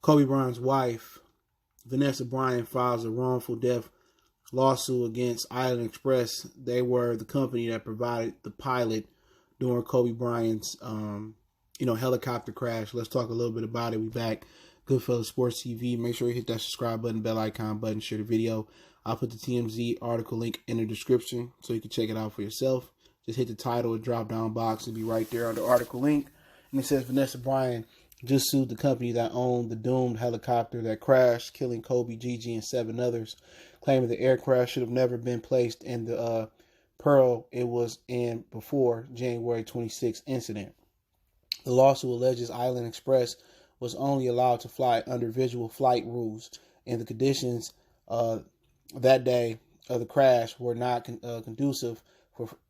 Kobe Bryant's wife, Vanessa Bryant, files a wrongful death lawsuit against Island Express. They were the company that provided the pilot during Kobe Bryant's, helicopter crash. Let's talk a little bit about it. We back. Goodfellas Sports TV. Make sure you hit that subscribe button, bell icon button, share the video. I'll put the TMZ article link in the description so you can check it out for yourself. Just hit the title and drop down box. It'll be right there on the article link. And it says Vanessa Bryant just sued the company that owned the doomed helicopter that crashed, killing Kobe, GIGI, and 7 others, claiming the aircraft should have never been placed in the Pearl it was in before January 26th incident. The lawsuit alleges Island Express was only allowed to fly under visual flight rules, and the conditions that day of the crash were not conducive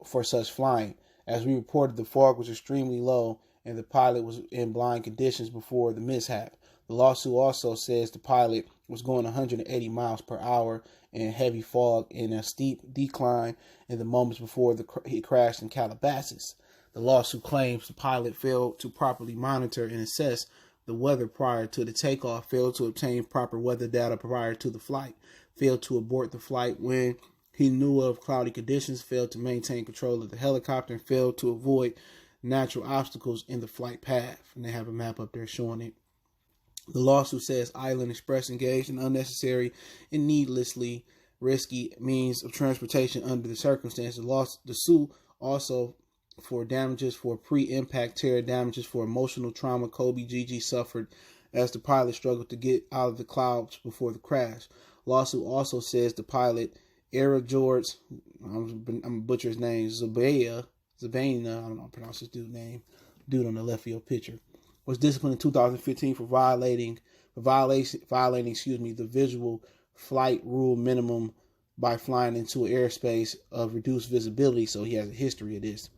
for such flying. As we reported, the fog was extremely low, and the pilot was in blind conditions before the mishap. The lawsuit also says the pilot was going 180 miles per hour in heavy fog in a steep decline in the moments before he crashed in Calabasas. The lawsuit claims the pilot failed to properly monitor and assess the weather prior to the takeoff, failed to obtain proper weather data prior to the flight, failed to abort the flight when he knew of cloudy conditions, failed to maintain control of the helicopter, and failed to avoid natural obstacles in the flight path. And they have a map up there showing it. The lawsuit says Island Express engaged in unnecessary and needlessly risky means of transportation under the circumstances. The suit also for damages for pre-impact terror, damages for emotional trauma Kobe, GIGI suffered as the pilot struggled to get out of the clouds before the crash. Lawsuit also says the pilot, Era George, I'm gonna butcher his name, Zabana, I don't know how to pronounce his name, dude on the left field picture, was disciplined in 2015 for violating the visual flight rule minimum by flying into an airspace of reduced visibility. So he has a history of this.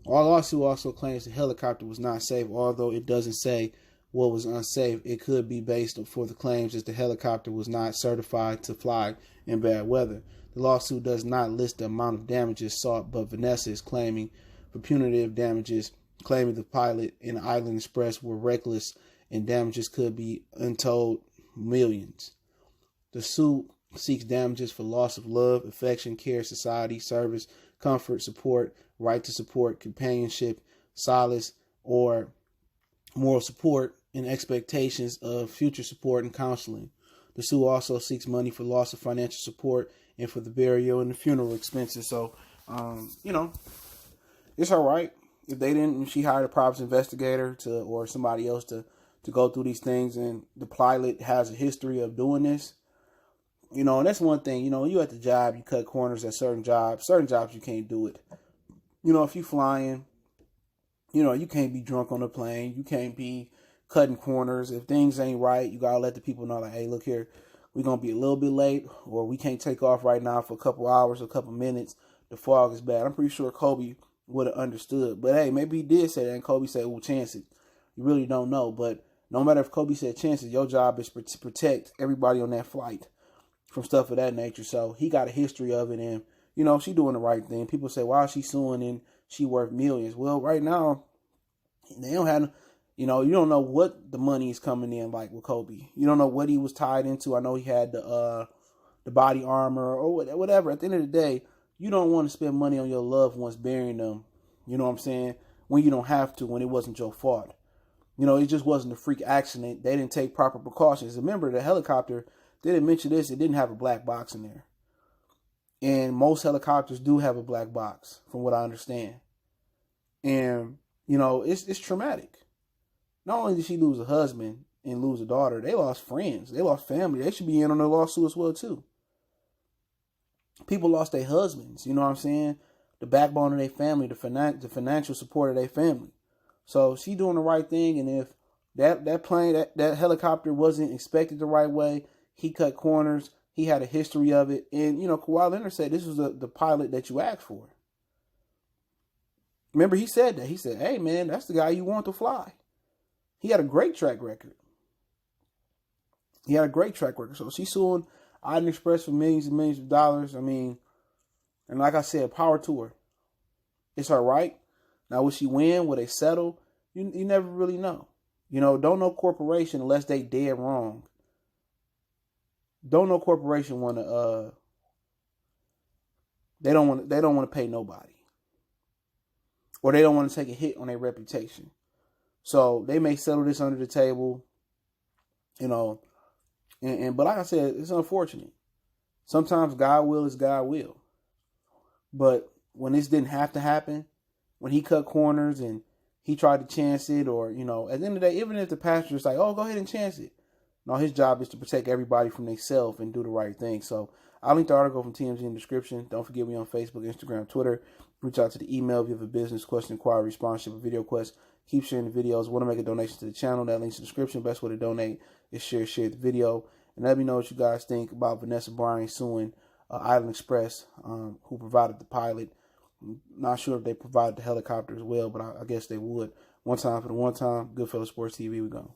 Our lawsuit also claims the helicopter was not safe, although it doesn't say what was unsafe. It could be based for the claims that the helicopter was not certified to fly in bad weather. The lawsuit does not list the amount of damages sought, but Vanessa is claiming for punitive damages, claiming the pilot and Island Express were reckless and damages could be untold millions. The suit seeks damages for loss of love, affection, care, society, service, comfort, support, right to support, companionship, solace, or moral support, and expectations of future support and counseling. The suit also seeks money for loss of financial support and for the burial and the funeral expenses. So, it's all right. If she hired a props investigator or somebody else to go through these things, and the pilot has a history of doing this. And that's one thing, you at the job, you cut corners at certain jobs you can't do it. If you flying, you can't be drunk on the plane. You can't be cutting corners. If things ain't right, you got to let the people know, like, hey, look here, we're going to be a little bit late, or we can't take off right now for a couple hours, a couple minutes. The fog is bad. I'm pretty sure Kobe would have understood. But, hey, maybe he did say that, and Kobe said, well, chances. You really don't know. But no matter if Kobe said chances, your job is to protect everybody on that flight from stuff of that nature. So he got a history of it, and she doing the right thing. People say, why is she suing and she worth millions? Well, right now, they don't have, you don't know what the money is coming in like with Kobe. You don't know what he was tied into. I know he had the body armor or whatever. At the end of the day, you don't want to spend money on your loved ones burying them, you know what I'm saying, when you don't have to, when it wasn't your fault. It just wasn't a freak accident. They didn't take proper precautions. Remember, the helicopter, they didn't mention this, it didn't have a black box in there. And most helicopters do have a black box, from what I understand. And, it's traumatic. Not only did she lose a husband and lose a daughter, they lost friends. They lost family. They should be in on the lawsuit as well, too. People lost their husbands, you know what I'm saying? The backbone of their family, the financial support of their family. So she doing the right thing. And if that plane, that helicopter wasn't inspected the right way, he cut corners, he had a history of it. And, Kawhi Leonard said this was the pilot that you asked for. Remember, he said that. He said, hey, man, that's the guy you want to fly. He had a great track record. So she's suing Island Express for millions and millions of dollars. I mean, and like I said, power to her. It's her right. Now, will she win? Will they settle? You never really know. You know, don't no corporation unless they dead wrong. Don't no corporation want to. They don't want to pay nobody, or they don't want to take a hit on their reputation. So they may settle this under the table, you know. But like I said, it's unfortunate. Sometimes God will is God will. But when this didn't have to happen, when he cut corners and he tried to chance it, or, you know, at the end of the day, even if the pastor is like, oh, go ahead and chance it. No, his job is to protect everybody from themselves and do the right thing. So I'll link the article from TMZ in the description. Don't forget me on Facebook, Instagram, Twitter. Reach out to the email if you have a business question, inquiry, response, ship a video quest. Keep sharing the videos. Want to make a donation to the channel? That link's in the description. Best way to donate is share the video. And let me know what you guys think about Vanessa Bryant suing Island Express, who provided the pilot. I'm not sure if they provided the helicopter as well, but I guess they would. One time for the one time. Goodfellas Sports TV, we go.